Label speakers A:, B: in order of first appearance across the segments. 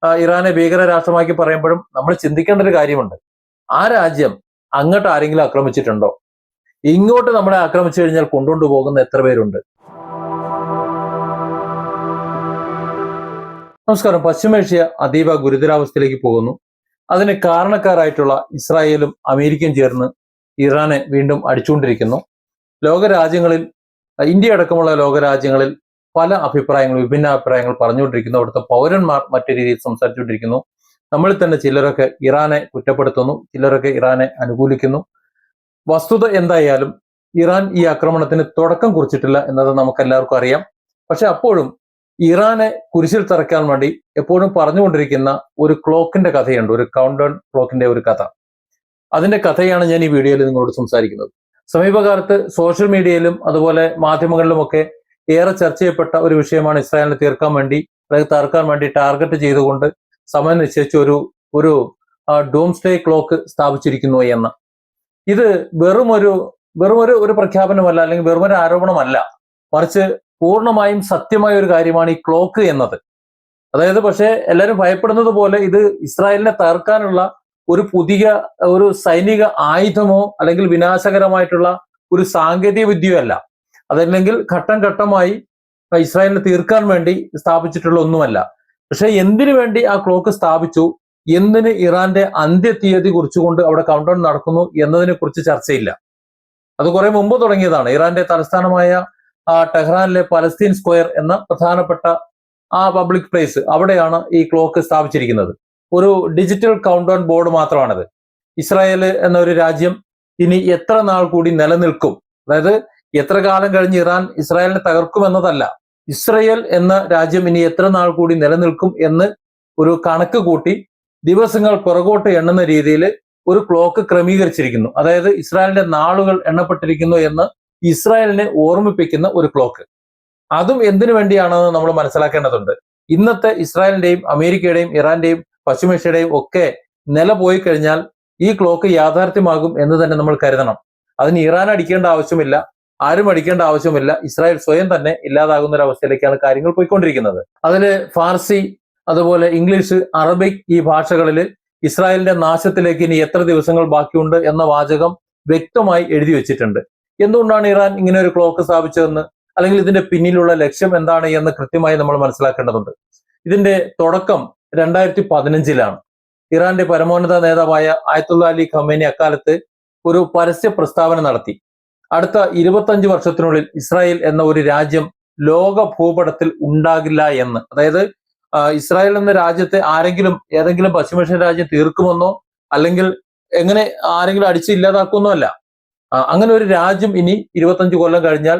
A: ഇറാനെ ഭീകര രാഷ്ട്രമാക്കി പറയുമ്പോഴും നമ്മൾ ചിന്തിക്കേണ്ട ഒരു കാര്യമുണ്ട്. ആ രാജ്യം അങ്ങോട്ട് ആരെങ്കിലും ആക്രമിച്ചിട്ടുണ്ടോ? ഇങ്ങോട്ട് നമ്മളെ ആക്രമിച്ചു കഴിഞ്ഞാൽ കൊണ്ടുകൊണ്ടു പോകുന്ന എത്ര പേരുണ്ട്? നമസ്കാരം. പശ്ചിമേഷ്യ അതീവ ഗുരുതരാവസ്ഥയിലേക്ക് പോകുന്നു. അതിന് കാരണക്കാരായിട്ടുള്ള ഇസ്രായേലും അമേരിക്കയും ചേർന്ന് ഇറാനെ വീണ്ടും അടിച്ചുകൊണ്ടിരിക്കുന്നു. ലോകരാജ്യങ്ങളിൽ, ഇന്ത്യ അടക്കമുള്ള ലോകരാജ്യങ്ങളിൽ പല അഭിപ്രായങ്ങൾ, വിഭിന്ന അഭിപ്രായങ്ങൾ പറഞ്ഞുകൊണ്ടിരിക്കുന്നു. അവിടുത്തെ പൗരന്മാർ മറ്റു രീതിയിൽ സംസാരിച്ചുകൊണ്ടിരിക്കുന്നു. നമ്മളിൽ തന്നെ ചിലരൊക്കെ ഇറാനെ കുറ്റപ്പെടുത്തുന്നു, ചിലരൊക്കെ ഇറാനെ അനുകൂലിക്കുന്നു. വസ്തുത എന്തായാലും ഇറാൻ ഈ ആക്രമണത്തിന് തുടക്കം കുറിച്ചിട്ടില്ല എന്നത് നമുക്ക് എല്ലാവർക്കും അറിയാം. പക്ഷെ അപ്പോഴും ഇറാനെ കുരിശിൽ തറയ്ക്കാൻ വേണ്ടി എപ്പോഴും പറഞ്ഞുകൊണ്ടിരിക്കുന്ന ഒരു ക്ലോക്കിന്റെ കഥയുണ്ട്, ഒരു കൗണ്ട് ഡൗൺ ക്ലോക്കിന്റെ ഒരു കഥ. അതിന്റെ കഥയാണ് ഞാൻ ഈ വീഡിയോയിൽ നിങ്ങളോട് സംസാരിക്കുന്നത്. സമീപകാലത്ത് സോഷ്യൽ മീഡിയയിലും അതുപോലെ മാധ്യമങ്ങളിലുമൊക്കെ ഏറെ ചർച്ച ചെയ്യപ്പെട്ട ഒരു വിഷയമാണ് ഇസ്രായേലിനെ തീർക്കാൻ വേണ്ടി, അതായത് തകർക്കാൻ വേണ്ടി ടാർഗറ്റ് ചെയ്തുകൊണ്ട് സമയം നിശ്ചയിച്ച ഒരു ഡൂംസ്ഡേ ക്ലോക്ക് സ്ഥാപിച്ചിരിക്കുന്നു എന്ന്. ഇത് വെറുമൊരു പ്രഖ്യാപനമല്ല, അല്ലെങ്കിൽ വെറുമൊരു ആരോപണമല്ല, മറിച്ച് പൂർണ്ണമായും സത്യമായ ഒരു കാര്യമാണ് ഈ ക്ലോക്ക് എന്നത്. അതായത് പക്ഷേ എല്ലാവരും ഭയപ്പെടുന്നത് പോലെ ഇത് ഇസ്രായേലിനെ തകർക്കാനുള്ള ഒരു പുതിയ ഒരു സൈനിക ആയുധമോ അല്ലെങ്കിൽ വിനാശകരമായിട്ടുള്ള ഒരു സാങ്കേതിക വിദ്യയോ അല്ല. അതല്ലെങ്കിൽ ഘട്ടം ഘട്ടമായി ഇസ്രായേലിനെ തീർക്കാൻ വേണ്ടി സ്ഥാപിച്ചിട്ടുള്ള ഒന്നുമല്ല. പക്ഷെ എന്തിനു വേണ്ടി ആ ക്ലോക്ക് സ്ഥാപിച്ചു, എന്തിന് ഇറാന്റെ അന്ത്യ തീയതി കുറിച്ചുകൊണ്ട് അവിടെ കൗണ്ട് ഡൗൺ നടക്കുന്നു എന്നതിനെ കുറിച്ച് ചർച്ചയില്ല. അത് കുറെ മുമ്പ് തുടങ്ങിയതാണ്. ഇറാന്റെ തലസ്ഥാനമായ ടെഹ്റാനിലെ പലസ്തീൻ സ്ക്വയർ എന്ന പ്രധാനപ്പെട്ട ആ പബ്ലിക് പ്ലേസ്, അവിടെയാണ് ഈ ക്ലോക്ക് സ്ഥാപിച്ചിരിക്കുന്നത്. ഒരു ഡിജിറ്റൽ കൗണ്ട് ഡൗൺ ബോർഡ് മാത്രമാണത്. ഇസ്രായേൽ എന്ന ഒരു രാജ്യം ഇനി എത്ര നാൾ കൂടി നിലനിൽക്കും, അതായത് എത്ര കാലം കഴിഞ്ഞ് ഇറാൻ ഇസ്രായേലിനെ തകർക്കും എന്നതല്ല, ഇസ്രായേൽ എന്ന രാജ്യം ഇനി എത്ര നാൾ കൂടി നിലനിൽക്കും എന്ന് ഒരു കണക്ക് കൂട്ടി ദിവസങ്ങൾ പുറകോട്ട് എണ്ണുന്ന രീതിയിൽ ഒരു ക്ലോക്ക് ക്രമീകരിച്ചിരിക്കുന്നു. അതായത് ഇസ്രായേലിന്റെ നാളുകൾ എണ്ണപ്പെട്ടിരിക്കുന്നു എന്ന് ഇസ്രായേലിനെ ഓർമ്മിപ്പിക്കുന്ന ഒരു ക്ലോക്ക്. അതും എന്തിനു വേണ്ടിയാണെന്ന് നമ്മൾ മനസ്സിലാക്കേണ്ടതുണ്ട്. ഇന്നത്തെ ഇസ്രായേലിന്റെയും അമേരിക്കയുടെയും ഇറാന്റെയും പശ്ചിമേഷ്യയുടെയും ഒക്കെ നില പോയി കഴിഞ്ഞാൽ ഈ ക്ലോക്ക് യാഥാർത്ഥ്യമാകും എന്ന് തന്നെ നമ്മൾ കരുതണം. അതിന് ഇറാൻ അടിക്കേണ്ട ആവശ്യമില്ല, ആരും അടിക്കേണ്ട ആവശ്യമില്ല. ഇസ്രായേൽ സ്വയം തന്നെ ഇല്ലാതാകുന്ന ഒരു അവസ്ഥയിലേക്കാണ് കാര്യങ്ങൾ പോയിക്കൊണ്ടിരിക്കുന്നത്. അതില് ഫാർസി, അതുപോലെ ഇംഗ്ലീഷ്, അറബിക് ഈ ഭാഷകളിൽ ഇസ്രായേലിന്റെ നാശത്തിലേക്ക് ഇനി എത്ര ദിവസങ്ങൾ ബാക്കിയുണ്ട് എന്ന വാചകം വ്യക്തമായി എഴുതി വെച്ചിട്ടുണ്ട്. എന്തുകൊണ്ടാണ് ഇറാൻ ഇങ്ങനെ ഒരു ക്ലോക്ക് സ്ഥാപിച്ചതെന്ന്, അല്ലെങ്കിൽ ഇതിന്റെ പിന്നിലുള്ള ലക്ഷ്യം എന്താണ് എന്ന് കൃത്യമായി നമ്മൾ മനസ്സിലാക്കേണ്ടതുണ്ട്. ഇതിന്റെ തുടക്കം 2015-ലാണ്. ഇറാന്റെ പരമോന്നത നേതാവായ ആയത്തുള്ള അലി ഖമേനി അക്കാലത്ത് ഒരു പരസ്യ പ്രസ്താവന നടത്തി. അടുത്ത 25 വർഷത്തിനുള്ളിൽ ഇസ്രായേൽ എന്ന ഒരു രാജ്യം ലോക ഭൂപടത്തിൽ ഉണ്ടാകില്ല എന്ന്. അതായത് ഇസ്രായേൽ എന്ന രാജ്യത്തെ ഏതെങ്കിലും പശ്ചിമേഷ്യൻ രാജ്യം തീർക്കുമെന്നോ അല്ലെങ്കിൽ എങ്ങനെ ആരെങ്കിലും അടിച്ച് ഇല്ലാതാക്കുമെന്നോ അല്ല. അങ്ങനെ ഒരു രാജ്യം ഇനി 25 കൊല്ലം കഴിഞ്ഞാൽ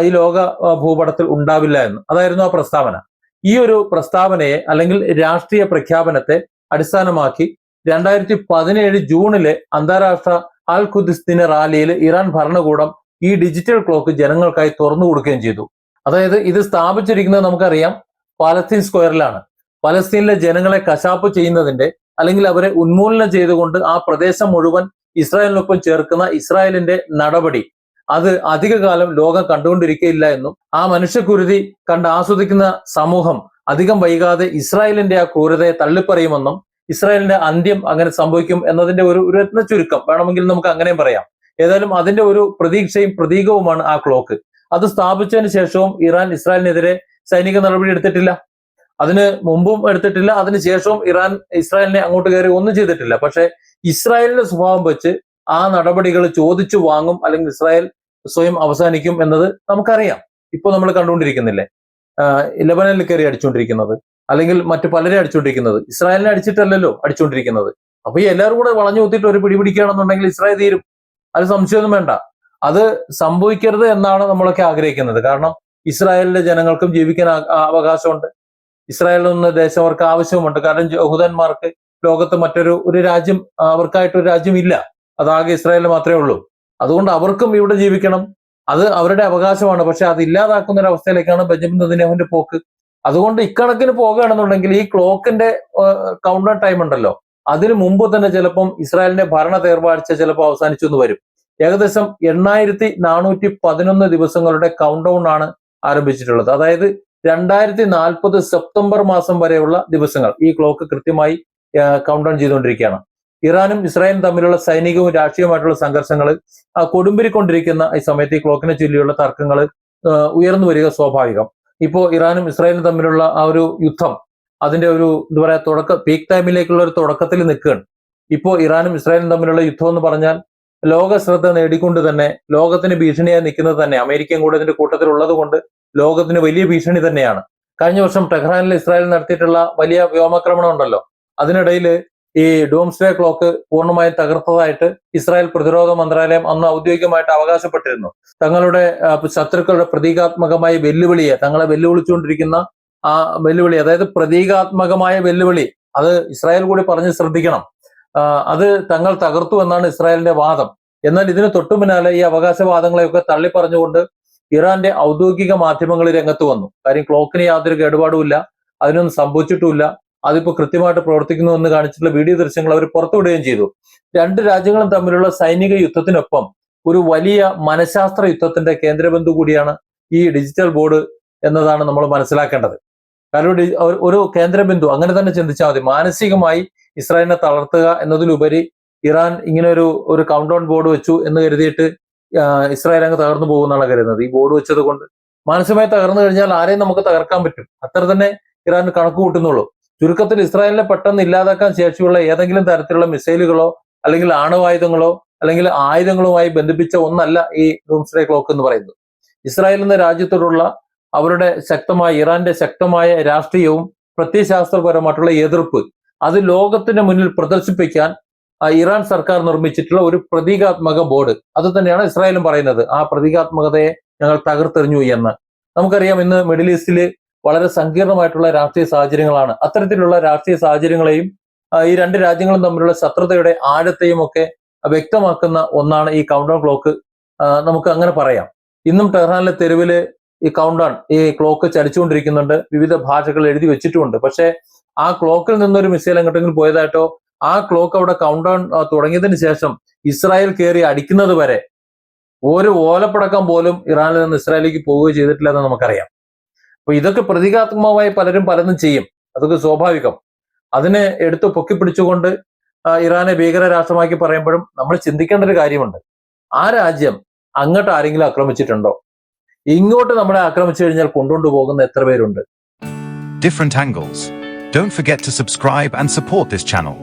A: ഈ ലോക ഭൂപടത്തിൽ ഉണ്ടാവില്ല എന്ന്. അതായിരുന്നു ആ പ്രസ്താവന. ഈ ഒരു പ്രസ്താവനയെ അല്ലെങ്കിൽ രാഷ്ട്രീയ പ്രഖ്യാപനത്തെ അടിസ്ഥാനമാക്കി 2017 ജൂണിലെ അന്താരാഷ്ട്ര അൽ ഖുദ്സ് ദിന റാലിയിൽ ഇറാൻ ഭരണകൂടം ഈ ഡിജിറ്റൽ ക്ലോക്ക് ജനങ്ങൾക്കായി തുറന്നു കൊടുക്കുകയും ചെയ്തു. അതായത് ഇത് സ്ഥാപിച്ചിരിക്കുന്നത് നമുക്കറിയാം പലസ്തീൻ സ്ക്വയറിലാണ്. പലസ്തീനിലെ ജനങ്ങളെ കശാപ്പ് ചെയ്യുന്നതിന്റെ, അല്ലെങ്കിൽ അവരെ ഉന്മൂലനം ചെയ്തുകൊണ്ട് ആ പ്രദേശം മുഴുവൻ ഇസ്രായേലിനൊപ്പം ചേർക്കുന്ന ഇസ്രായേലിന്റെ നടപടി അത് അധികകാലം ലോകം കണ്ടുകൊണ്ടിരിക്കുകയില്ല എന്നും ആ മനുഷ്യക്കുരുതി കണ്ട് ആസ്വദിക്കുന്ന സമൂഹം അധികം വൈകാതെ ഇസ്രായേലിന്റെ ആ ക്രൂരതയെ തള്ളിപ്പറയുമെന്നും ഇസ്രായേലിന്റെ അന്ത്യം അങ്ങനെ സംഭവിക്കും എന്നതിന്റെ ഒരു രത്ന ചുരുക്കം വേണമെങ്കിൽ നമുക്ക് അങ്ങനെയും പറയാം. ഏതായാലും അതിന്റെ ഒരു പ്രതീക്ഷയും പ്രതീകവുമാണ് ആ ക്ലോക്ക്. അത് സ്ഥാപിച്ചതിന് ശേഷവും ഇറാൻ ഇസ്രായേലിനെതിരെ സൈനിക നടപടി എടുത്തിട്ടില്ല. അതിന് മുമ്പും എടുത്തിട്ടില്ല, അതിനുശേഷവും ഇറാൻ ഇസ്രായേലിനെ അങ്ങോട്ട് കയറി ഒന്നും ചെയ്തിട്ടില്ല. പക്ഷെ ഇസ്രായേലിന്റെ സ്വഭാവം വെച്ച് ആ നടപടികൾ ചോദിച്ചു വാങ്ങും, അല്ലെങ്കിൽ ഇസ്രായേൽ സ്വയം അവസാനിക്കും എന്നത് നമുക്കറിയാം. ഇപ്പൊ നമ്മൾ കണ്ടുകൊണ്ടിരിക്കുന്നില്ലേ ലെബനനിൽ കയറി അടിച്ചുകൊണ്ടിരിക്കുന്നത്, അല്ലെങ്കിൽ മറ്റു പലരെ അടിച്ചുകൊണ്ടിരിക്കുന്നത്. ഇസ്രായേലിനെ അടിച്ചിട്ടല്ലല്ലോ അടിച്ചുകൊണ്ടിരിക്കുന്നത്. അപ്പൊ ഈ എല്ലാവരും കൂടെ വളഞ്ഞു കുത്തിയിട്ട് ഒരു പിടിപിടിക്കുകയാണെന്നുണ്ടെങ്കിൽ ഇസ്രായേൽ തീരും, അത് സംശയമൊന്നും വേണ്ട. അത് സംഭവിക്കരുത് എന്നാണ് നമ്മളൊക്കെ ആഗ്രഹിക്കുന്നത്. കാരണം ഇസ്രായേലിലെ ജനങ്ങൾക്കും ജീവിക്കാൻ അവകാശമുണ്ട്, ഇസ്രായേലിൽ നിന്ന് ദേശം അവർക്ക് ആവശ്യവുമുണ്ട്. കാരണം യഹൂദന്മാർക്ക് ലോകത്ത് മറ്റൊരു രാജ്യം, അവർക്കായിട്ടൊരു രാജ്യം ഇല്ല, അതാകെ ഇസ്രായേലിൽ മാത്രമേ ഉള്ളൂ. അതുകൊണ്ട് അവർക്കും ഇവിടെ ജീവിക്കണം, അത് അവരുടെ അവകാശമാണ്. പക്ഷെ അത് ഇല്ലാതാക്കുന്ന ഒരു അവസ്ഥയിലേക്കാണ് ബെഞ്ചമിൻ നെതന്യാഹുവിന്റെ പോക്ക്. അതുകൊണ്ട് ഇക്കണക്കിന് പോകുകയാണെന്നുണ്ടെങ്കിൽ ഈ ക്ലോക്കിന്റെ കൗണ്ട് ഡൗൺ ടൈം ഉണ്ടല്ലോ, അതിനു മുമ്പ് തന്നെ ചിലപ്പം ഇസ്രായേലിന്റെ ഭരണ തേർവാഴ്ച ചിലപ്പോൾ അവസാനിച്ചു എന്ന് വരും. ഏകദേശം 8411 ദിവസങ്ങളുടെ കൗണ്ട് ഡൗൺ ആണ് ആരംഭിച്ചിട്ടുള്ളത്. അതായത് 2040 സെപ്റ്റംബർ മാസം വരെയുള്ള ദിവസങ്ങൾ ഈ ക്ലോക്ക് കൃത്യമായി കൗണ്ട് ഡൗൺ ചെയ്തുകൊണ്ടിരിക്കുകയാണ്. ഇറാനും ഇസ്രായേലും തമ്മിലുള്ള സൈനികവും രാഷ്ട്രീയവുമായിട്ടുള്ള സംഘർഷങ്ങൾ കൊടുമ്പിരിക്കൊണ്ടിരിക്കുന്ന ഈ സമയത്ത് ഈ ക്ലോക്കിനെ ചൊല്ലിയുള്ള തർക്കങ്ങൾ ഉയർന്നു വരിക സ്വാഭാവികം. ഇപ്പോ ഇറാനും ഇസ്രായേലും തമ്മിലുള്ള ആ ഒരു യുദ്ധം അതിന്റെ ഒരു എന്താ പറയാ പീക്ക് ടൈമിലേക്കുള്ള ഒരു തുടക്കത്തിൽ നിൽക്കുകയാണ്. ഇപ്പോ ഇറാനും ഇസ്രായേലും തമ്മിലുള്ള യുദ്ധം എന്ന് പറഞ്ഞാൽ ലോക ശ്രദ്ധ നേടിക്കൊണ്ട് തന്നെ ലോകത്തിന് ഭീഷണിയായി നിൽക്കുന്നത് തന്നെ അമേരിക്കയും കൂടെ ഇതിന്റെ കൂട്ടത്തിൽ ഉള്ളത് കൊണ്ട് ലോകത്തിന് വലിയ ഭീഷണി തന്നെയാണ്. കഴിഞ്ഞ വർഷം ടെഹ്റാനിൽ ഇസ്രായേൽ നടത്തിയിട്ടുള്ള വലിയ വ്യോമാക്രമണം ഉണ്ടല്ലോ, അതിനിടയിൽ ഈ ഡൂംസ്ഡേ ക്ലോക്ക് പൂർണ്ണമായും തകർത്തതായിട്ട് ഇസ്രായേൽ പ്രതിരോധ മന്ത്രാലയം അന്ന് ഔദ്യോഗികമായിട്ട് അവകാശപ്പെട്ടിരുന്നു. തങ്ങളുടെ ശത്രുക്കളുടെ പ്രതീകാത്മകമായ വെല്ലുവിളിയെ തങ്ങളെ വെല്ലുവിളിച്ചുകൊണ്ടിരിക്കുന്ന ആ വെല്ലുവിളി, അതായത് പ്രതീകാത്മകമായ വെല്ലുവിളി, അത് ഇസ്രായേൽ കൂടി പറഞ്ഞ് ശ്രദ്ധിക്കണം, അത് തങ്ങൾ തകർത്തു എന്നാണ് ഇസ്രായേലിന്റെ വാദം. എന്നാൽ ഇതിന് തൊട്ടു പിന്നാലെ ഈ അവകാശവാദങ്ങളെയൊക്കെ തള്ളിപ്പറഞ്ഞുകൊണ്ട് ഇറാന്റെ ഔദ്യോഗിക മാധ്യമങ്ങൾ രംഗത്ത് വന്നു. കാര്യം ക്ലോക്കിന് യാതൊരു കേടുപാടുമില്ല, അതിനൊന്നും സംഭവിച്ചിട്ടുമില്ല, അതിപ്പോ കൃത്യമായിട്ട് പ്രവർത്തിക്കുന്നു എന്ന് കാണിച്ചിട്ടുള്ള വീഡിയോ ദൃശ്യങ്ങൾ അവർ പുറത്തുവിടുകയും ചെയ്തു. രണ്ട് രാജ്യങ്ങളും തമ്മിലുള്ള സൈനിക യുദ്ധത്തിനൊപ്പം ഒരു വലിയ മനഃശാസ്ത്ര യുദ്ധത്തിന്റെ കേന്ദ്രബിന്ദു കൂടിയാണ് ഈ ഡിജിറ്റൽ ബോർഡ് എന്നതാണ് നമ്മൾ മനസ്സിലാക്കേണ്ടത്. കാരണം ഒരു കേന്ദ്രബിന്ദു അങ്ങനെ തന്നെ ചിന്തിച്ചാൽ മതി. മാനസികമായി ഇസ്രായേലിനെ തളർത്തുക എന്നതിലുപരി ഇറാൻ ഇങ്ങനെ ഒരു കൗണ്ട് ഡൗൺ ബോർഡ് വെച്ചു എന്ന് കരുതിയിട്ട് ഇസ്രായേൽ അങ്ങ് തകർന്നു പോകുന്നതാണ് കരുതുന്നത്. ഈ ബോർഡ് വെച്ചത് കൊണ്ട് മാനസികമായി തകർന്നു കഴിഞ്ഞാൽ ആരെയും നമുക്ക് തകർക്കാൻ പറ്റും, അത്ര തന്നെ ഇറാൻ കണക്ക് കൂട്ടുന്നുള്ളൂ. ചുരുക്കത്തിൽ ഇസ്രായേലിനെ പെട്ടെന്ന് ഇല്ലാതാക്കാൻ ശേഷിയുള്ള ഏതെങ്കിലും തരത്തിലുള്ള മിസൈലുകളോ അല്ലെങ്കിൽ ആണവായുധങ്ങളോ അല്ലെങ്കിൽ ആയുധങ്ങളുമായി ബന്ധിപ്പിച്ച ഒന്നല്ല ഈ ഡൂംസ്ഡേ ക്ലോക്ക് എന്ന് പറയുന്നത്. ഇസ്രായേൽ എന്ന രാജ്യത്തോടുള്ള അവരുടെ ഇറാന്റെ ശക്തമായ രാഷ്ട്രീയവും പ്രത്യയശാസ്ത്രപരമായിട്ടുള്ള എതിർപ്പ് അത് ലോകത്തിന്റെ മുന്നിൽ പ്രദർശിപ്പിക്കാൻ ഇറാൻ സർക്കാർ നിർമ്മിച്ചിട്ടുള്ള ഒരു പ്രതീകാത്മക ബോർഡ്, അത് തന്നെയാണ് ഇസ്രായേലും പറയുന്നത്. ആ പ്രതീകാത്മകതയെ ഞങ്ങൾ തകർത്തെറിഞ്ഞു എന്ന്. നമുക്കറിയാം, ഇന്ന് മിഡിൽ ഈസ്റ്റില് വളരെ സങ്കീർണമായിട്ടുള്ള രാഷ്ട്രീയ സാഹചര്യങ്ങളാണ്. അത്തരത്തിലുള്ള രാഷ്ട്രീയ സാഹചര്യങ്ങളെയും ഈ രണ്ട് രാജ്യങ്ങളും തമ്മിലുള്ള ശത്രുതയുടെ ആഴത്തെയും ഒക്കെ വ്യക്തമാക്കുന്ന ഒന്നാണ് ഈ കൗണ്ട് ഡൗൺ ക്ലോക്ക്. നമുക്ക് അങ്ങനെ പറയാം. ഇന്നും ടെഹ്റാനിലെ തെരുവില് ഈ കൗണ്ട് ഡൗൺ, ഈ ക്ലോക്ക് ചലിച്ചുകൊണ്ടിരിക്കുന്നുണ്ട്. വിവിധ ഭാഷകൾ എഴുതി വെച്ചിട്ടുമുണ്ട്. പക്ഷേ ആ ക്ലോക്കിൽ നിന്നൊരു മിസൈൽ എങ്ങോട്ടെങ്കിലും പോയതായിട്ടോ ആ ക്ലോക്ക് അവിടെ കൗണ്ട് ഡൗൺ തുടങ്ങിയതിന് ശേഷം ഇസ്രായേൽ കയറി അടിക്കുന്നത് വരെ ഒരു ഓലപ്പടക്കം പോലും ഇറാനിൽ നിന്ന് ഇസ്രായേലിലേക്ക് പോവുകയോ ചെയ്തിട്ടില്ല എന്ന് നമുക്കറിയാം. അപ്പൊ ഇതൊക്കെ പ്രതീകാത്മകമായി പലതും ചെയ്യും, അതൊക്കെ സ്വാഭാവികം. അതിനെ എടുത്ത് പൊക്കിപ്പിടിച്ചുകൊണ്ട് ഇറാനെ ഭീകര രാഷ്ട്രമാക്കി പറയുമ്പോഴും നമ്മൾ ചിന്തിക്കേണ്ട ഒരു കാര്യമുണ്ട്. ആ രാജ്യം അങ്ങോട്ട് ആരെങ്കിലും ആക്രമിച്ചിട്ടുണ്ടോ? ഇങ്ങോട്ട് നമ്മളെ ആക്രമിച്ചു കഴിഞ്ഞാൽ കൊണ്ടുകൊണ്ടു പോകുന്ന എത്ര പേരുണ്ട്?
B: Different angles. Don't forget to subscribe and support this channel.